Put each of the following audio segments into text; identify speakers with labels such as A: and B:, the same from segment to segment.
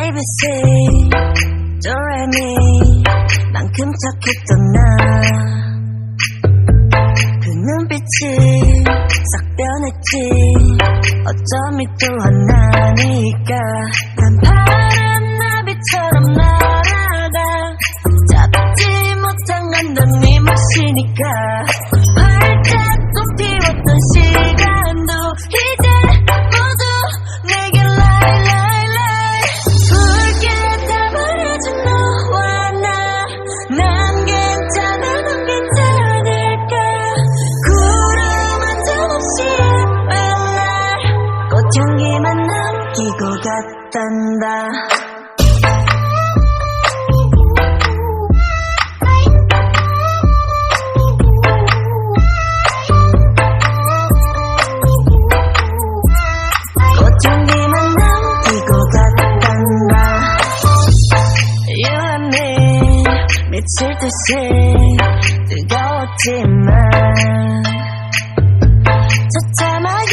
A: ABC 도레미 만큼 착했던 나 그 눈빛이 싹 변했지 어쩜 또 하나니까 난 파란 나비처럼 날아가 잡지 못한 건 넌 네 몫이니까 활짝 꽃피웠던 시간도 이제 모두 내게 lie lie lie 붉게 다 버려진 너와 난 괜찮아 넌 괜찮을까 구름 한 점 없이 예쁜 날 꽃향기만 남기고 갔단다 미칠 듯이 뜨거웠지만 처참하게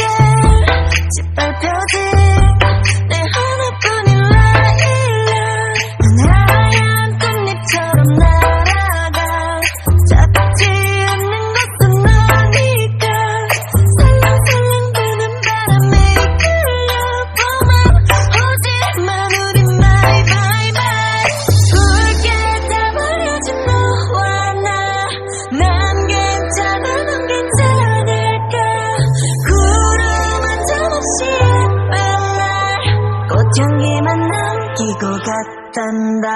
A: 짓밟혀진 내 하나뿐인 라일락 난 하얀 꽃잎처럼 날아가 잡지 않는 것도 너니까 살랑살랑 부는 바람에 이끌려보면 오지만 우리 my bye bye 붉게 다 버려진 너와 난 괜찮아 넌 괜찮을까 구름 한 점 없이 예쁜 날 꽃향기만 남기고 갔단다